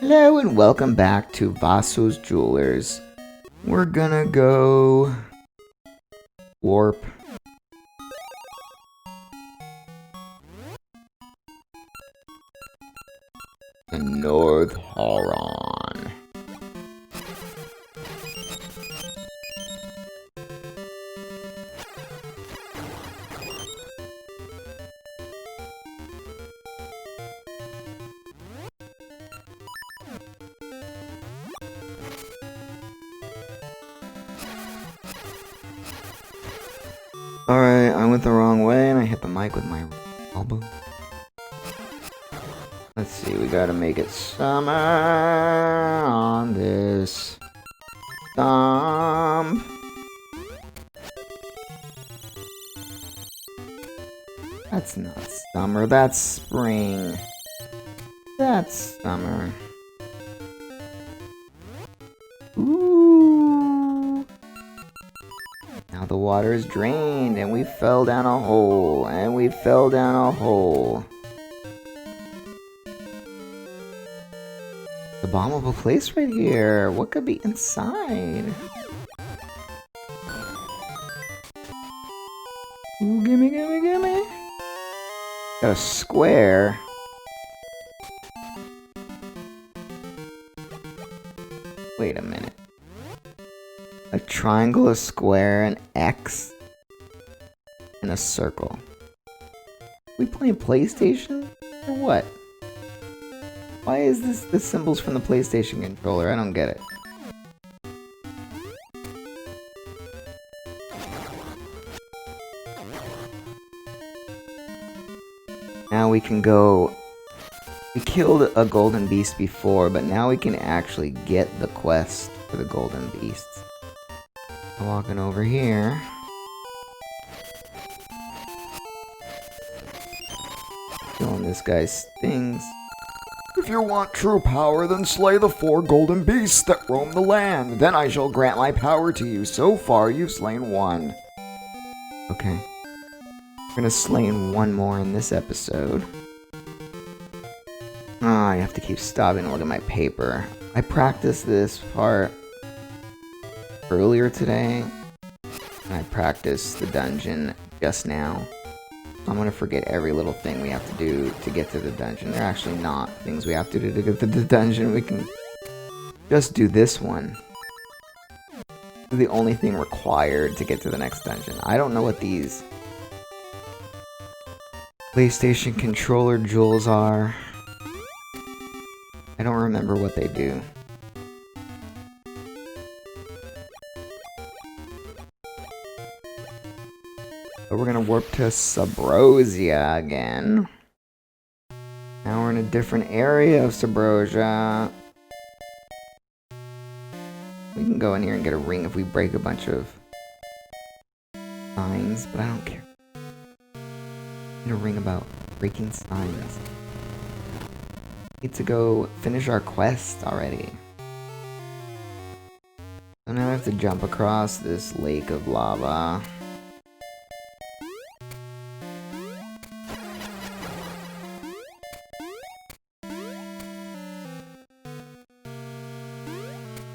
Hello and welcome back to Vaso's Jewelers. We're gonna go warp to North Horon. Alright, I went the wrong way and I hit the mic with my elbow. Let's see, we gotta make it summer on this stump. That's not summer, that's spring. That's summer. Ooh. Now the water is drained and we fell down a hole, and we fell down a hole. The bombable place right here. What could be inside? Ooh, gimme, gimme, gimme. Got a square. Wait a minute. A triangle, a square, an X, and a circle. We playing PlayStation? Or what? Why is this the symbols from the PlayStation controller? I don't get it. Now we can go... We killed a golden beast before, but now we can actually get the quest for the golden beasts. Walking over here. Killing this guy's stings. If you want true power, then slay the 4 golden beasts that roam the land. Then I shall grant my power to you. So far, you've slain 1. Okay. We're gonna slay one more in this episode. I have to keep stopping to look at my paper. I practiced this part earlier today, and I practiced the dungeon just now. I'm gonna forget every little thing we have to do to get to the dungeon. They're actually not things we have to do to get to the dungeon. We can just do this one. The only thing required to get to the next dungeon. I don't know what these PlayStation controller jewels are. I don't remember what they do. But we're gonna warp to Subrosia again. Now we're in a different area of Subrosia. We can go in here and get a ring if we break a bunch of signs, but I don't care. Need a ring about breaking signs. Need to go finish our quest already. So now I have to jump across this lake of lava.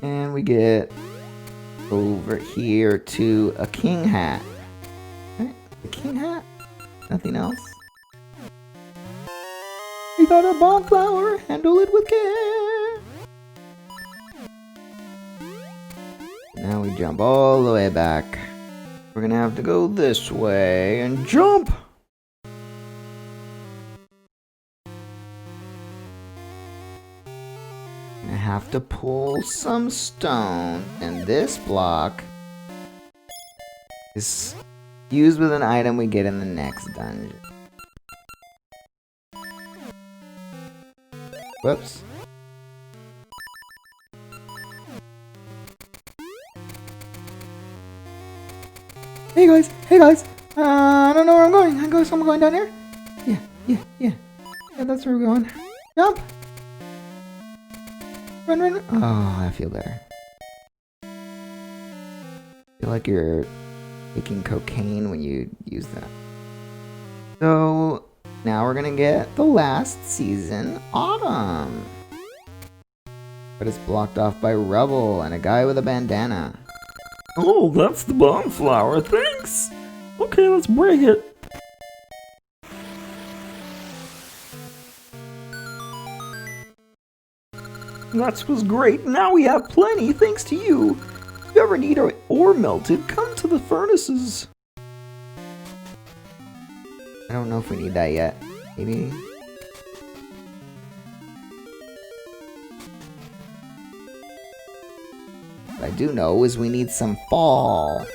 And we get over here to a king hat. Right? A king hat? Nothing else? We got a bomb flower, handle it with care. Now we jump all the way back. We're gonna have to go this way and jump! I have to pull some stone, and this block is used with an item we get in the next dungeon. Whoops. Hey guys, I don't know where I'm going. I'm going down here? Yeah, that's where we're going. Jump! Run. Oh, I feel better. I feel like you're taking cocaine when you use that. So, now we're gonna get the last season, Autumn. but it's blocked off by rubble and a guy with a bandana. Oh, that's the bomb flower, thanks! Okay, let's break it. That was great, now we have plenty thanks to you. If you ever need our ore melted, come to the furnaces. I don't know if we need that yet. Maybe? What I do know is we need some fall.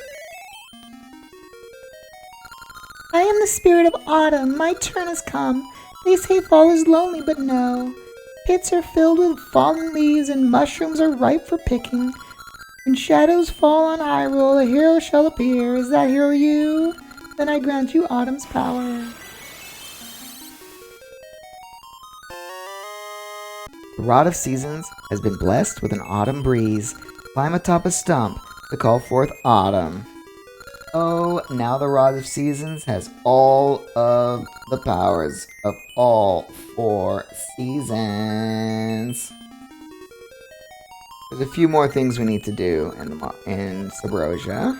I am the spirit of autumn. My turn has come. They say fall is lonely, but no. Pits are filled with fallen leaves, and mushrooms are ripe for picking. When shadows fall on Hyrule, a hero shall appear. Is that hero you? Then I grant you autumn's power. The Rod of Seasons has been blessed with an autumn breeze. Climb atop a stump to call forth autumn. Oh, now the Rod of Seasons has all of the powers of all 4 seasons. There's a few more things we need to do in Subrosia.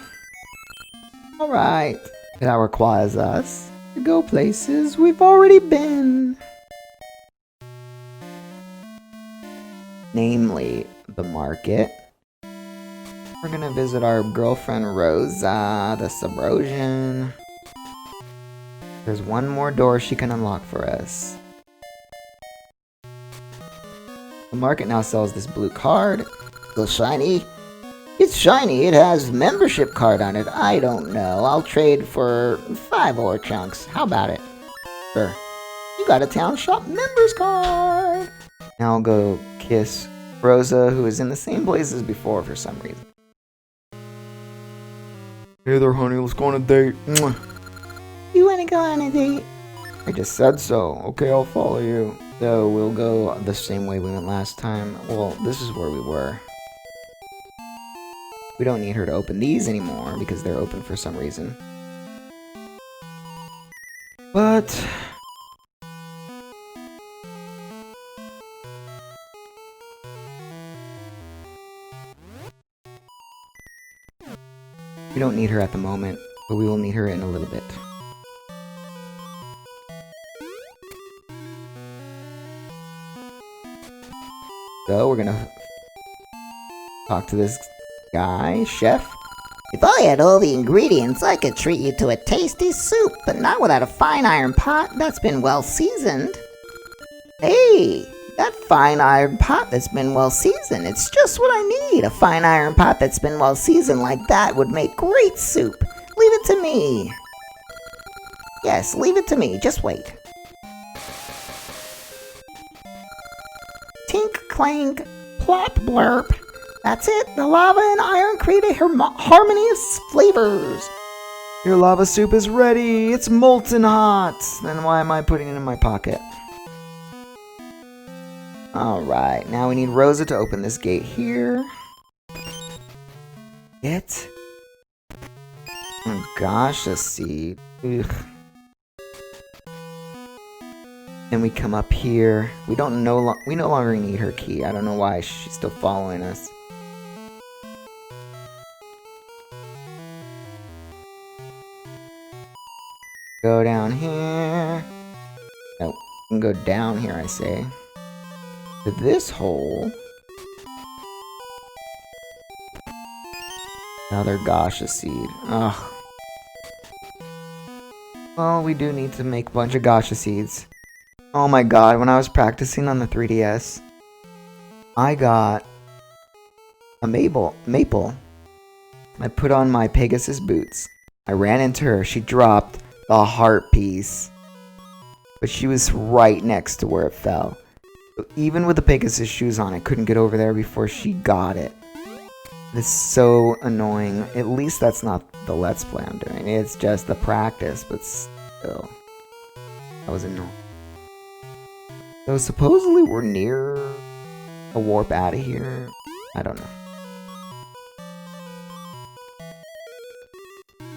Alright, that requires us to go places we've already been. Namely, the market. We're gonna visit our girlfriend Rosa, the Subrosian. There's one more door she can unlock for us. The market now sells this blue card. Still shiny? It's shiny. It has membership card on it. I don't know. I'll trade for 5 ore chunks. How about it? Sure. You got a town shop members card. Now I'll go kiss Rosa, who is in the same place as before for some reason. Hey there, honey, let's go on a date. Mwah. You want to go on a date? I just said so. Okay, I'll follow you. So we'll go the same way we went last time. Well, this is where we were. We don't need her to open these anymore because they're open for some reason. But we don't need her at the moment, but we will need her in a little bit. So we're gonna talk to this guy, chef. If I had all the ingredients, I could treat you to a tasty soup, but not without a fine iron pot that's been well seasoned. Hey, that fine iron pot that's been well seasoned, it's just what I need. A fine iron pot that's been well seasoned like that would make great soup. Leave it to me. Yes, leave it to me. Just wait. Tink, clank, plop, blurp. That's it. The lava and iron create a harmony of flavors. Your lava soup is ready. It's molten hot. Then why am I putting it in my pocket? Alright, now we need Rosa to open this gate here. Get. Oh gosh, a seed. Ugh. Then we come up here. We no longer need her key. I don't know why she's still following us. Go down here. No, we can go down here, I say. To this hole. Another Gasha seed. Ugh. Well, we do need to make a bunch of Gasha seeds. Oh my god, when I was practicing on the 3DS, I got a maple. I put on my Pegasus boots. I ran into her. She dropped the heart piece. But she was right next to where it fell. So even with the Pegasus shoes on, I couldn't get over there before she got it. It's so annoying. At least that's not the Let's Play I'm doing. It's just the practice, but still. That was annoying. So supposedly we're near a warp out of here. I don't know.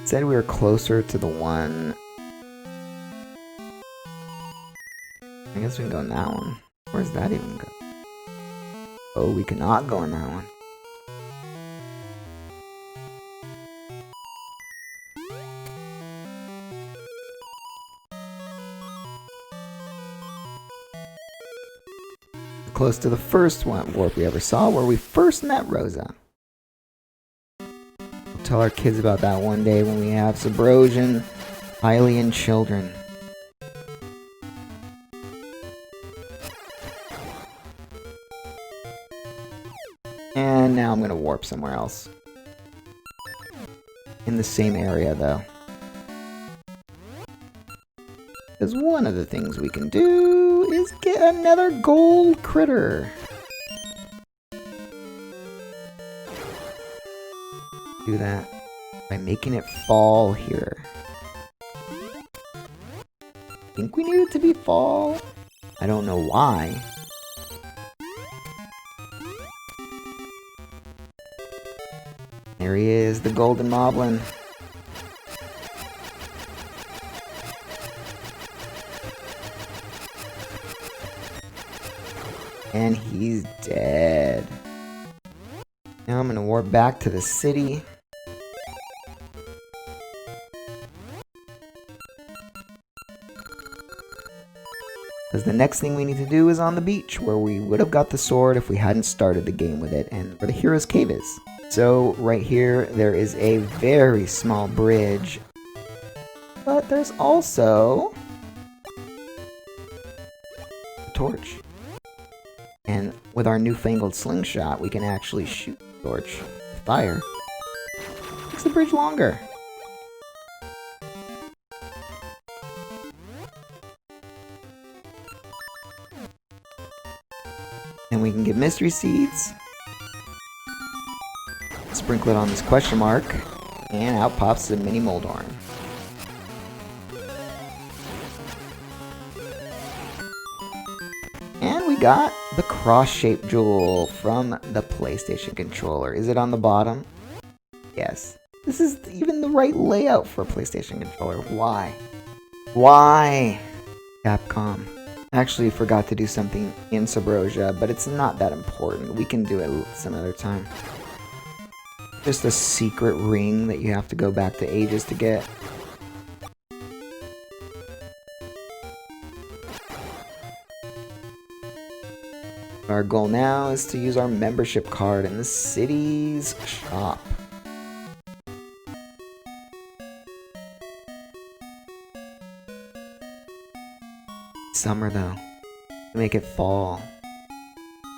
It said we were closer to the one. I guess we can go in that one. Where's that even go? Oh, we cannot go in that one. Close to the first one warp we ever saw, where we first met Rosa. We'll tell our kids about that one day when we have Subrosian, Hylian children. And now I'm gonna warp somewhere else. In the same area, though. Because one of the things we can do is get another gold critter. Do that by making it fall here. Think we need it to be fall? I don't know why. There he is, the golden moblin. And he's dead. Now I'm gonna warp back to the city. Because the next thing we need to do is on the beach, where we would have got the sword if we hadn't started the game with it, and where the hero's cave is. So right here, there is a very small bridge. But there's also a torch. And with our newfangled slingshot, we can actually shoot the torch with fire. Makes the bridge longer. And we can get mystery seeds. Sprinkle it on this question mark. And out pops the mini Moldorm. And we got the cross-shaped jewel from the PlayStation controller. Is it on the bottom? Yes. This is even the right layout for a PlayStation controller. Why? Why? Capcom. I actually forgot to do something in Subrosia, but it's not that important. We can do it some other time. Just a secret ring that you have to go back to ages to get. Our goal now is to use our membership card in the city's shop. Summer though. Make it fall.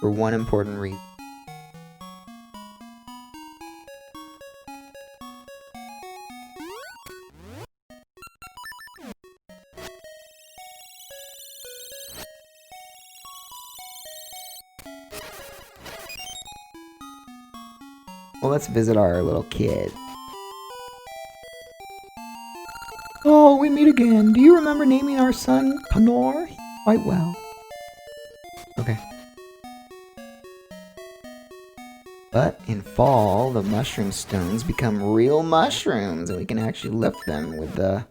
For one important reason. Well, let's visit our little kid. Oh, we meet again. Do you remember naming our son Panor? Quite well. Okay. But in fall, the mushroom stones become real mushrooms, and we can actually lift them with the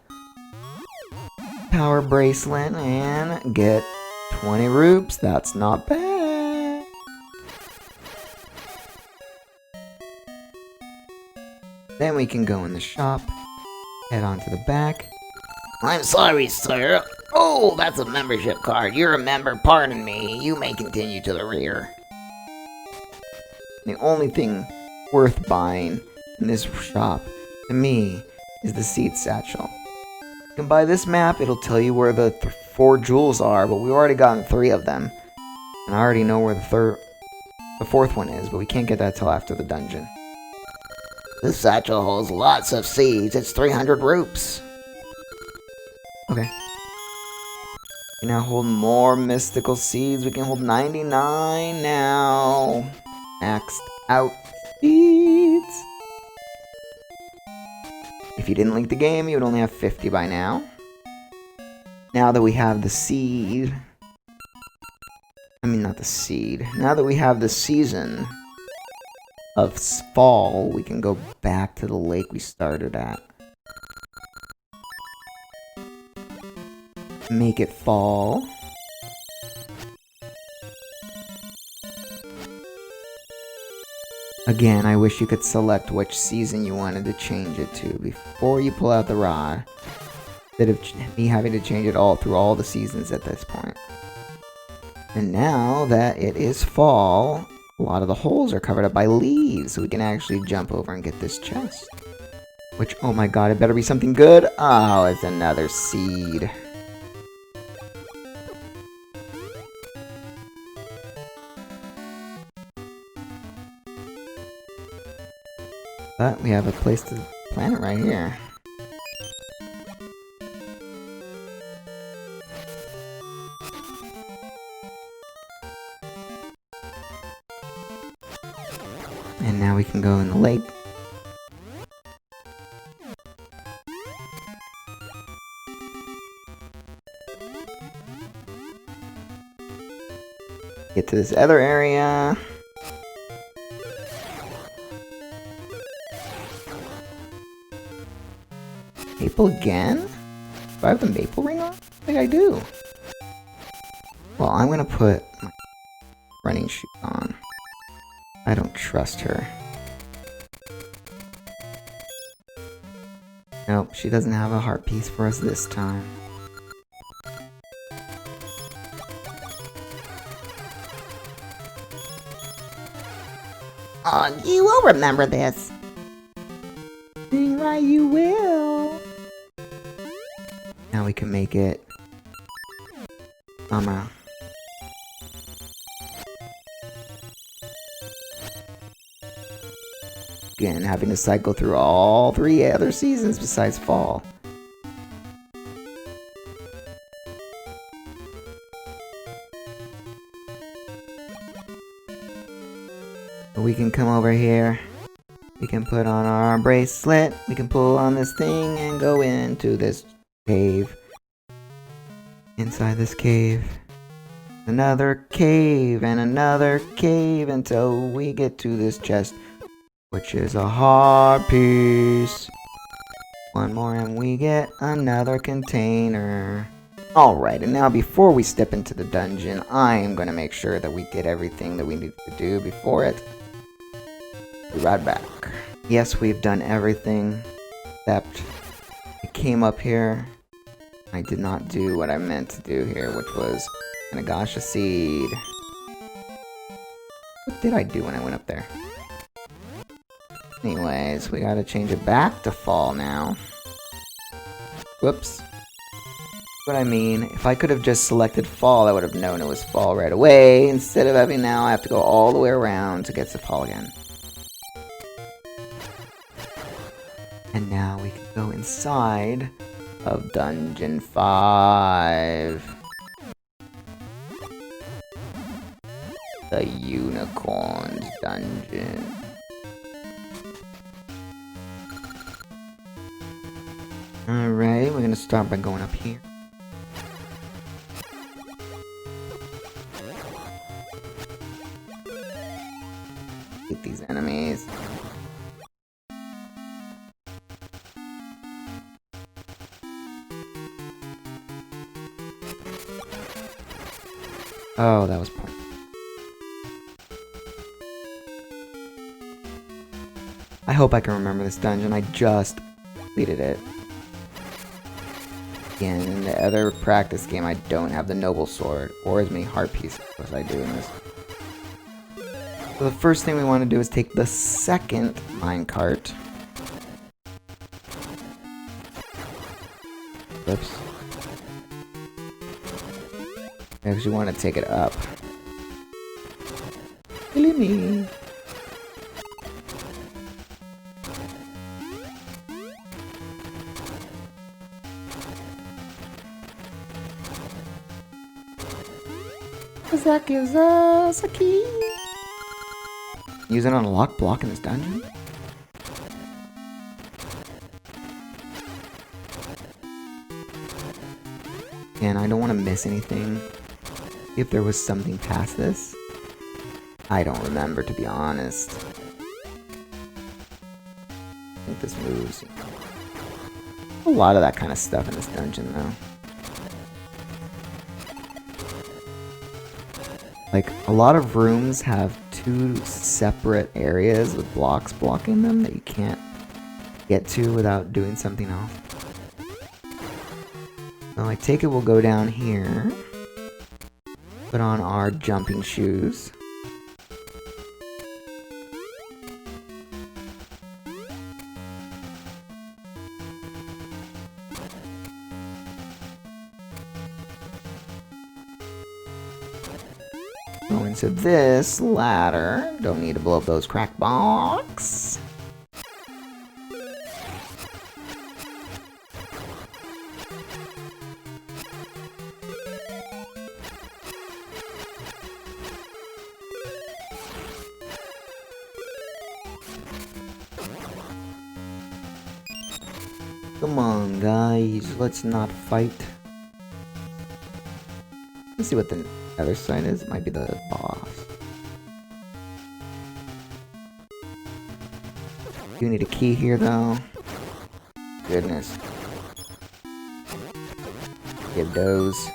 power bracelet and get 20 roops. That's not bad. Then we can go in the shop, head on to the back. I'm sorry, sir. Oh, that's a membership card. You're a member. Pardon me. You may continue to the rear. The only thing worth buying in this shop, to me, is the seed satchel. You can buy this map, it'll tell you where the 4 jewels are, but we've already gotten 3 of them. And I already know where the 4th one is, but we can't get that till after the dungeon. This satchel holds lots of seeds. It's 300 roops. Okay. We now hold more mystical seeds. We can hold 99 now. Maxed out seeds. If you didn't link the game, you would only have 50 by now. Now that we have the seed... I mean, not the seed. Now that we have the season of fall, we can go back to the lake we started at. Make it fall. Again, I wish you could select which season you wanted to change it to before you pull out the rod, instead of me having to change it all through all the seasons at this point. And now that it is fall, a lot of the holes are covered up by leaves, so we can actually jump over and get this chest. Which, oh my god, it better be something good. Oh, it's another seed. But we have a place to plant it right here. And now we can go in the lake. Get to this other area. Maple again? Do I have the maple ring on? I think I do. Well, I'm gonna put my running shoes on. I don't trust her. Nope, she doesn't have a heart piece for us this time. Oh, you will remember this. Dang right you will. Now we can make it summer. Again, having to cycle through all 3 other seasons besides fall. We can come over here. We can put on our bracelet. We can pull on this thing and go into this cave. Inside this cave. Another cave and another cave until we get to this chest, which is a heart piece. One more and we get another container. Alright, and now before we step into the dungeon, I am going to make sure that we did everything that we need to do before it. Be right back. Yes, we've done everything, except I came up here. I did not do what I meant to do here, which was an Agasha seed. What did I do when I went up there? Anyways, we gotta change it back to fall now. Whoops. What I mean, if I could have just selected fall, I would have known it was fall right away. Instead of having now, I have to go all the way around to get to fall again. And now we can go inside of Dungeon 5. The Unicorn's Dungeon. Alright, we're gonna start by going up here. Get these enemies. Oh, that was point. I hope I can remember this dungeon. I just completed it. Again, in the other practice game, I don't have the noble sword or as many heart pieces as I do in this. So the first thing we want to do is take the second minecart. Whoops. I actually want to take it up. Killing me. Cause that gives us a key. Use it on a locked block in this dungeon? And I don't want to miss anything. If there was something past this, I don't remember, to be honest. I think this moves. A lot of that kind of stuff in this dungeon, though. Like, a lot of rooms have two separate areas with blocks blocking them that you can't get to without doing something else. So I take it we'll go down here, put on our jumping shoes. Go into this ladder. Don't need to blow up those crack blocks. Come on, guys, let's not fight. Let's see what the other side is. It might be the boss. Do need a key here, though. Goodness. Give those.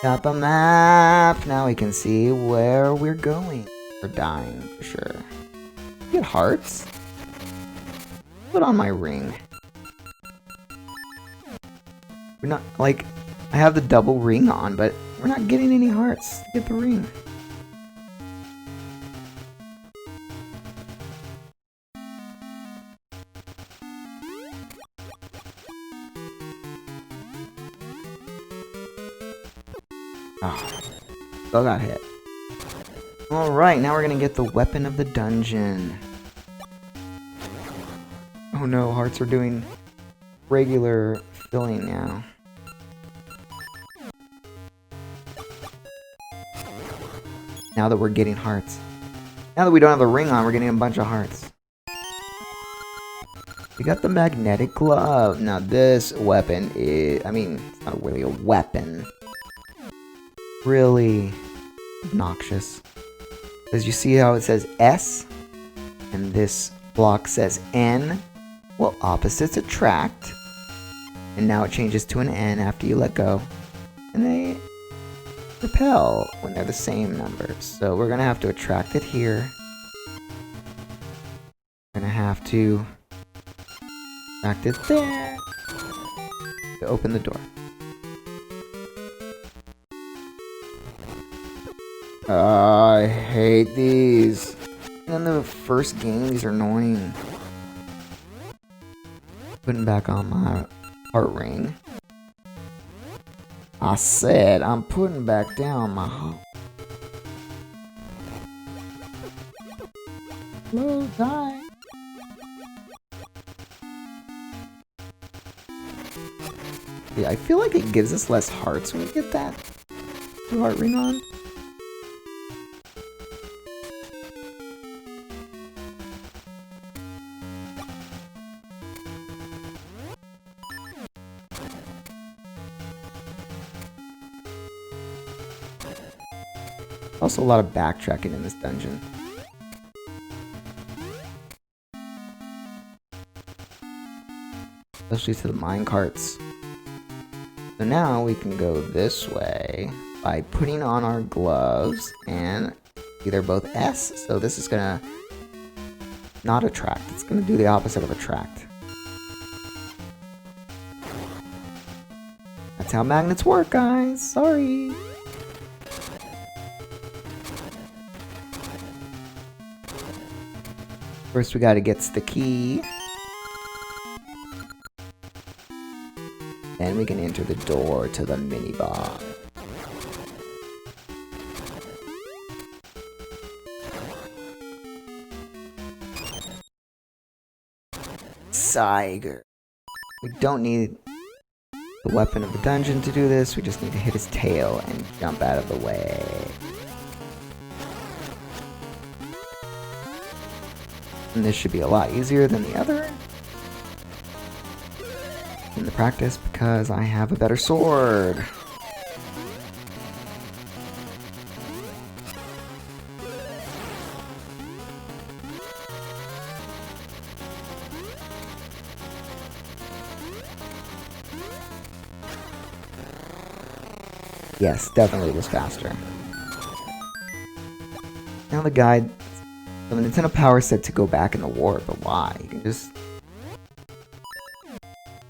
Got the map! Now we can see where we're going. We're dying, for sure. Get hearts? Put on my ring. We're not, like, I have the double ring on, but we're not getting any hearts to get the ring. Oh, still got hit. Alright, now we're gonna get the weapon of the dungeon. Oh no, hearts are doing regular filling now. Now that we're getting hearts. Now that we don't have the ring on, we're getting a bunch of hearts. We got the magnetic glove. Now this weapon is, I mean, it's not really a weapon. Really obnoxious. As you see how it says S, and this block says N. Well, opposites attract. And now it changes to an N after you let go. And they repel when they're the same numbers. So we're gonna have to attract it here. We're gonna have to attract it there to open the door. I hate these. And in the first game, these are annoying. Putting back on my heart ring. I said I'm putting back down my heart. Slow time. Yeah, I feel like it gives us less hearts when we get that heart ring on. Also a lot of backtracking in this dungeon. Especially to the minecarts. So now we can go this way by putting on our gloves and either both S, so this is gonna not attract, it's gonna do the opposite of attract. That's how magnets work, guys, sorry. First we gotta get the key. Then we can enter the door to the minibar. Saiger. We don't need the weapon of the dungeon to do this, we just need to hit his tail and jump out of the way. And this should be a lot easier than the other in the practice because I have a better sword. Yes, definitely was faster. Now the guide, the Nintendo Power said to go back in the warp, but why? You can just...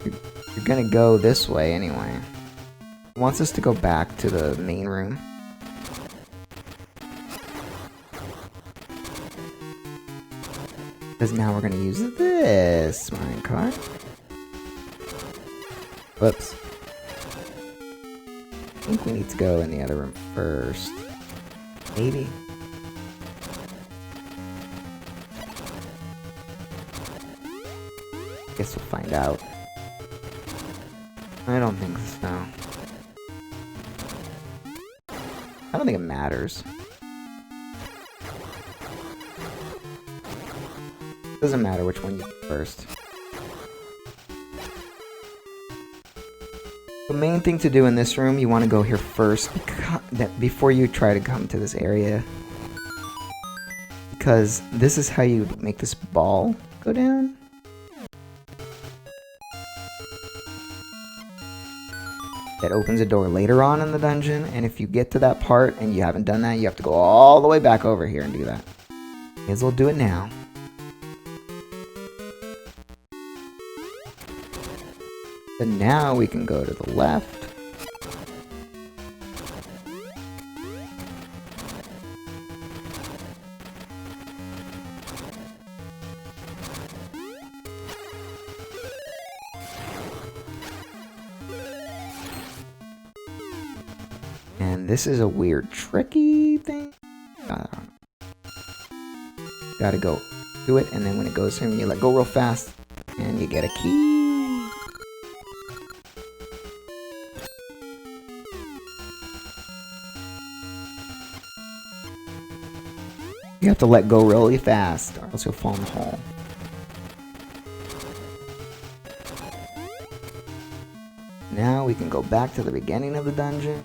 You're gonna go this way anyway. It wants us to go back to the main room. Because now we're gonna use this minecart. Whoops. I think we need to go in the other room first. Maybe. Guess we'll find out. I don't think so. I don't think it matters. Doesn't matter which one you do first. The main thing to do in this room, you want to go here first before you try to come to this area. Because this is how you make this ball go down. That opens a door later on in the dungeon, and if you get to that part and you haven't done that, you have to go all the way back over here and do that. May as well do it now. But now we can go to the left. And this is a weird tricky thing. Gotta go do it, and then when it goes through, you let go real fast, and you get a key. You have to let go really fast, or else you'll fall in the hole. Now we can go back to the beginning of the dungeon.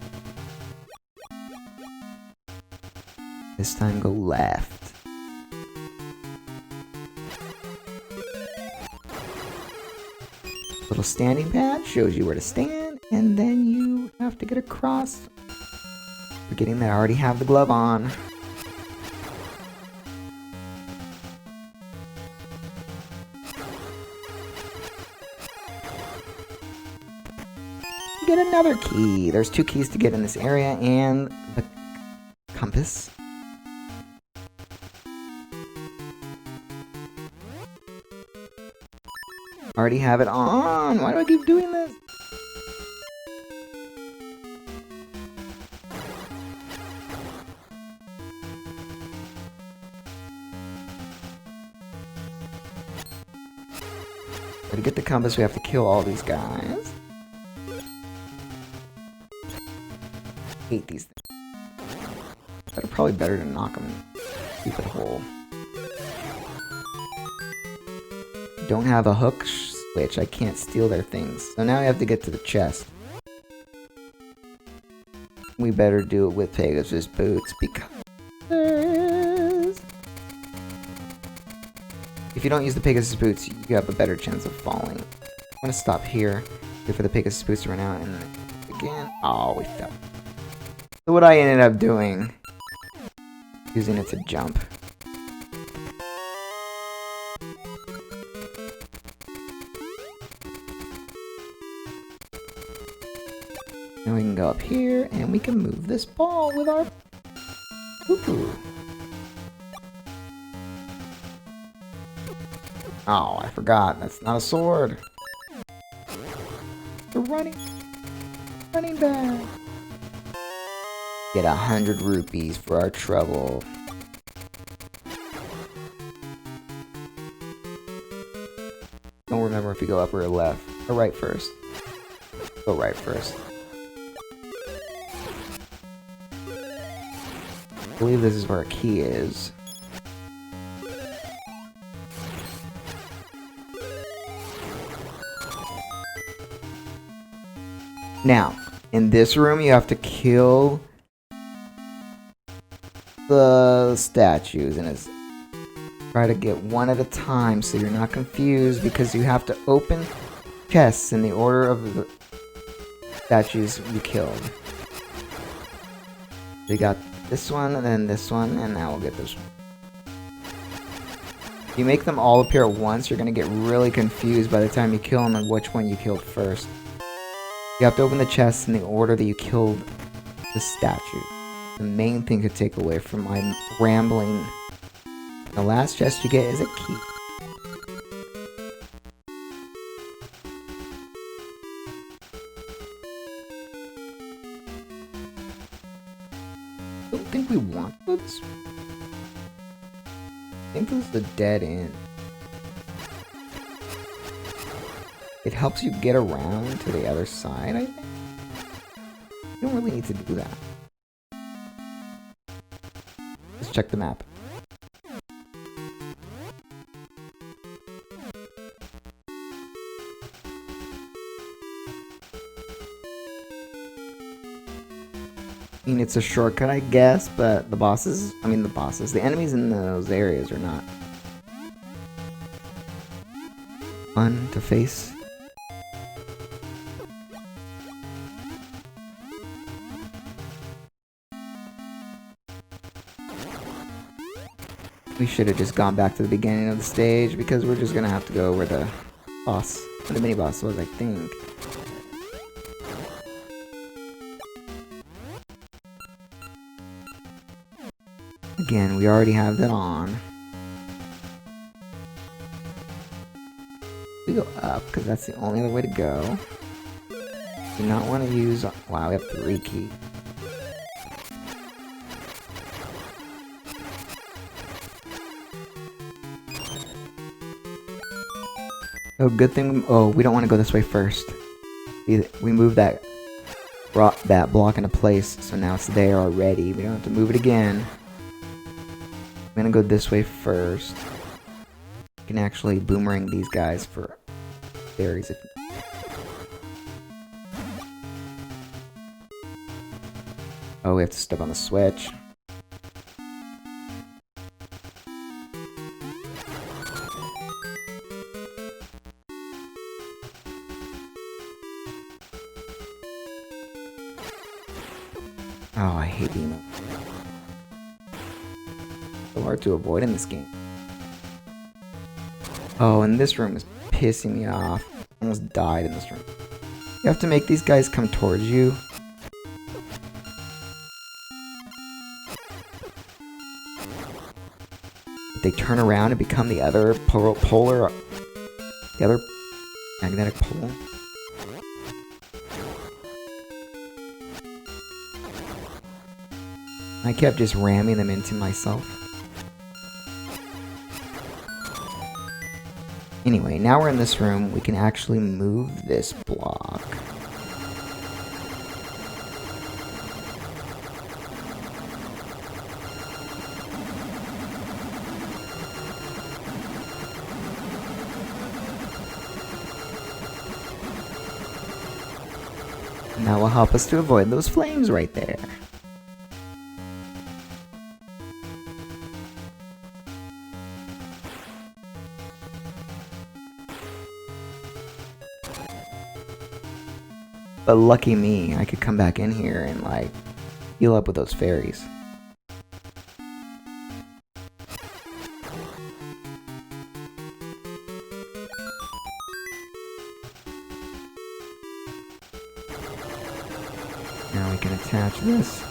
This time go left. Little standing pad shows you where to stand, and then you have to get across. Forgetting that I already have the glove on. Get another key. There's 2 keys to get in this area, and the compass. Already have it on. Why do I keep doing this? To get the compass, we have to kill all these guys. Hate these things. That are probably better to knock them. Keep it whole. Don't have a hook switch. I can't steal their things. So now I have to get to the chest. We better do it with Pegasus boots because if you don't use the Pegasus boots, you have a better chance of falling. I'm gonna stop here, wait for the Pegasus boots to run out, and then again. Oh, we fell. So what I ended up doing, using it to jump. Now we can go up here, and we can move this ball with our poo-poo. Oh, I forgot. That's not a sword. We're running back. Get 100 rupees for our trouble. Don't remember if you go up or left. Or right first. Go right first. I believe this is where a key is. Now, in this room, you have to kill the statues, and it's try to get one at a time so you're not confused, because you have to open chests in the order of the statues you killed. You got this one, and then this one, and now we'll get this one. If you make them all appear at once, you're going to get really confused by the time you kill them and which one you killed first. You have to open the chest in the order that you killed the statue. The main thing to take away from my rambling. The last chest you get is a key. I don't think we want this. I think this is the dead end. It helps you get around to the other side, I think. You don't really need to do that. Let's check the map. I mean, it's a shortcut, I guess, but the enemies in those areas are not fun to face. We should have just gone back to the beginning of the stage because we're just gonna have to go where the mini boss was, I think. Again, we already have that on. We go up because that's the only other way to go. Do not want to use. Wow, we have 3 keys. Oh, good thing. Oh, we don't want to go this way first. We moved that block into place, so now it's there already. We don't have to move it again. I'm gonna go this way first. You can actually boomerang these guys for berries if. Oh, we have to step on the switch. Oh, I hate being so hard to avoid in this game. Oh, and this room is pissing me off. I almost died in this room. You have to make these guys come towards you. They turn around and become the other the other magnetic pole. I kept just ramming them into myself. Anyway, now we're in this room, we can actually move this block. And that will help us to avoid those flames right there. But lucky me, I could come back in here and like heal up with those fairies. Now we can attach this.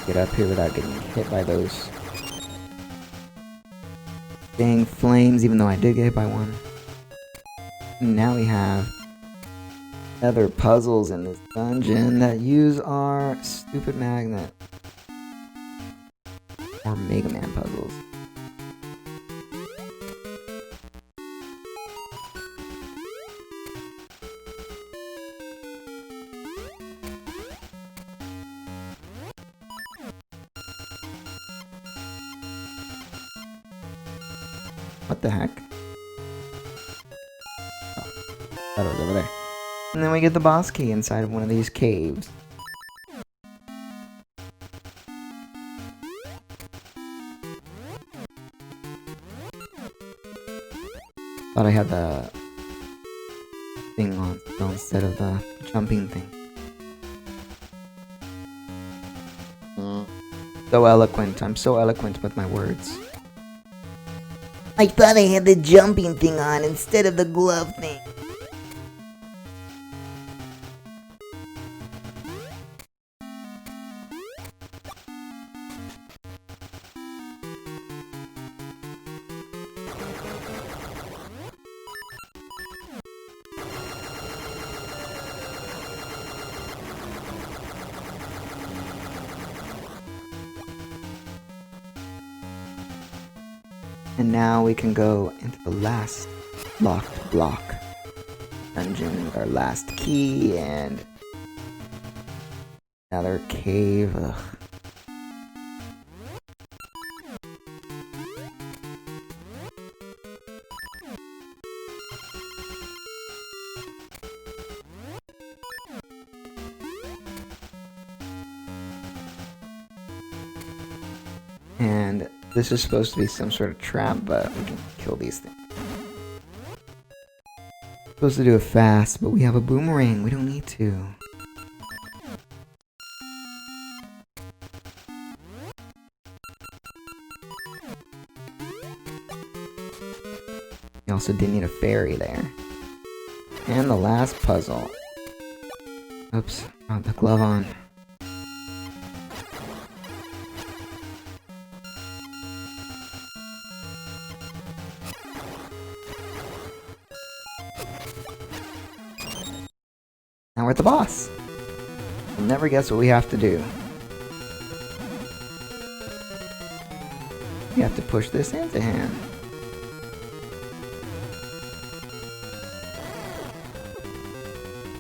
Get up here without getting hit by those dang flames, even though I did get hit by one. And now we have other puzzles in this dungeon that use our stupid magnet. Or Mega Man puzzles. What the heck? Oh, that was over there. And then we get the boss key inside of one of these caves. Thought I had the thing on instead of the jumping thing. So eloquent. I'm so eloquent with my words. I thought I had the jumping thing on instead of the glove thing. And now we can go into the last locked block dungeon with our last key and another cave. Ugh. And this is supposed to be some sort of trap, but we can kill these things. Supposed to do it fast, but we have a boomerang. We don't need to. We also did need a fairy there. And the last puzzle. Oops, got the glove on. Now we're at the boss. You'll never guess what we have to do. We have to push this into him.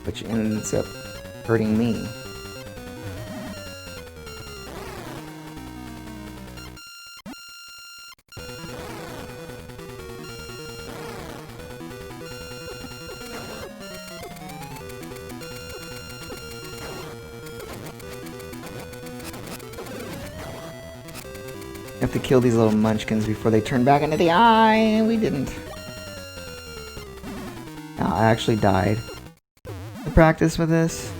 Which ends up hurting me. You have to kill these little munchkins before they turn back into the eye. We didn't. No, I actually died. To practice with this.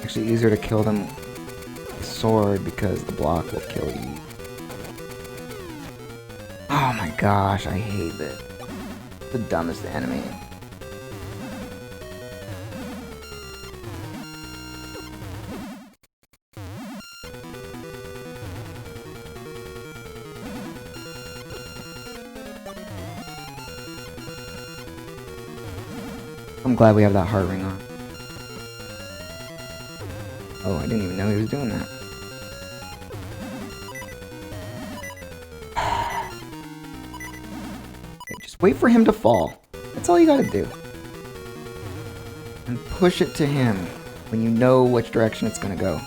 Actually easier to kill them with a sword because the block will kill you. Oh my gosh, I hate it. The dumbest enemy. I'm glad we have that heart ring on. Oh, I didn't even know he was doing that. Okay, just wait for him to fall. That's all you gotta do. And push it to him when you know which direction it's gonna go.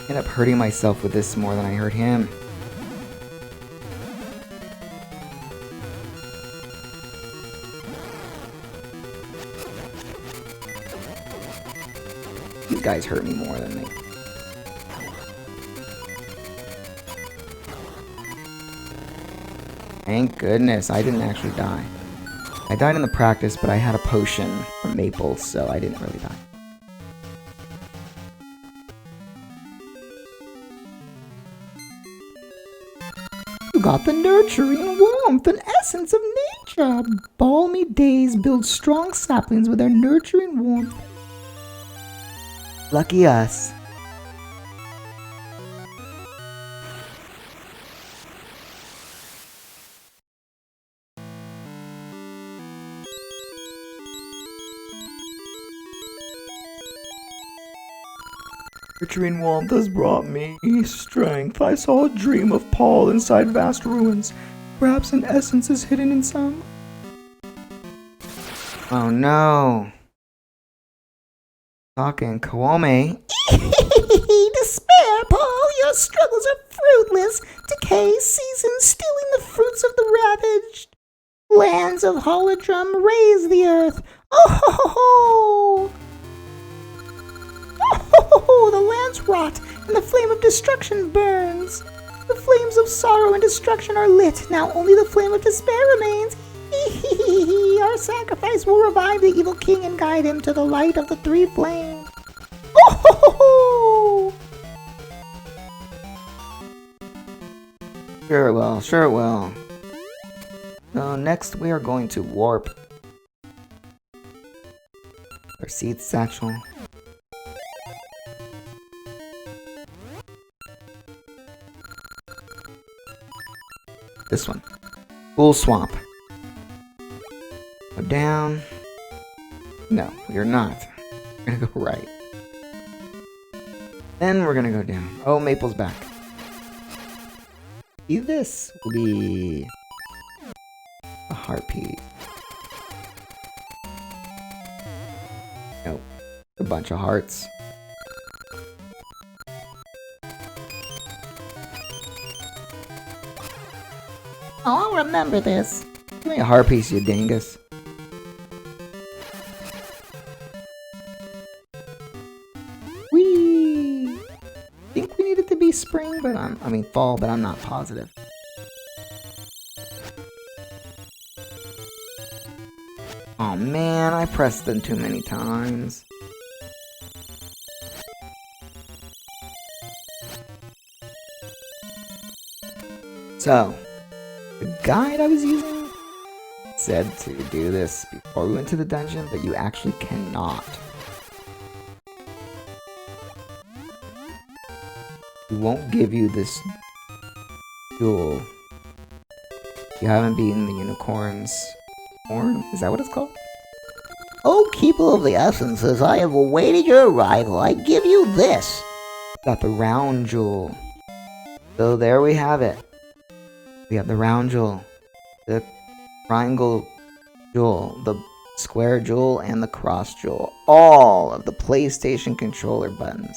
I end up hurting myself with this more than I hurt him. These guys hurt me more than me. Thank goodness I didn't actually die. I died in the practice, but I had a potion from Maple, so I didn't really die. You got the nurturing warmth and essence of nature. Balmy days build strong saplings with their nurturing warmth. Lucky us. Nurturing warmth has brought me strength. I saw a dream of Paul inside vast ruins. Perhaps an essence is hidden in some. Oh no. Talking Kwame. Despair, Paul! Your struggles are fruitless. Decay seasons stealing the fruits of the ravaged lands of Holodrum raise the earth. Oh ho ho ho! Oh ho ho ho! The lands rot, and the flame of destruction burns. The flames of sorrow and destruction are lit. Now only the flame of despair remains. Our sacrifice will revive the evil king and guide him to the light of the three flames. Oh ho ho ho! Sure it will, sure it will. So next we are going to warp our seed satchel. This one. Full swamp. Go down. No, you're not. We're gonna go right. Then we're gonna go down. Oh, Maple's back. This will be a harpy. Nope. A bunch of hearts. Oh, I'll remember this. Give me a harpies, you dingus. Whee! I think we need it to be spring, but I mean fall, but I'm not positive. Oh man, I pressed them too many times. So, the guide I was using said to do this before we went to the dungeon, but you actually cannot. It won't give you this jewel. You haven't beaten the unicorn's horn? Is that what it's called? O Keeper of the Essences, I have awaited your arrival. I give you this. Got the round jewel. So there we have it. We have the round jewel, the triangle jewel, the square jewel, and the cross jewel. All of the PlayStation controller buttons.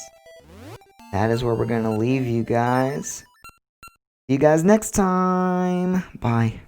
That is where we're going to leave you guys. See you guys next time. Bye.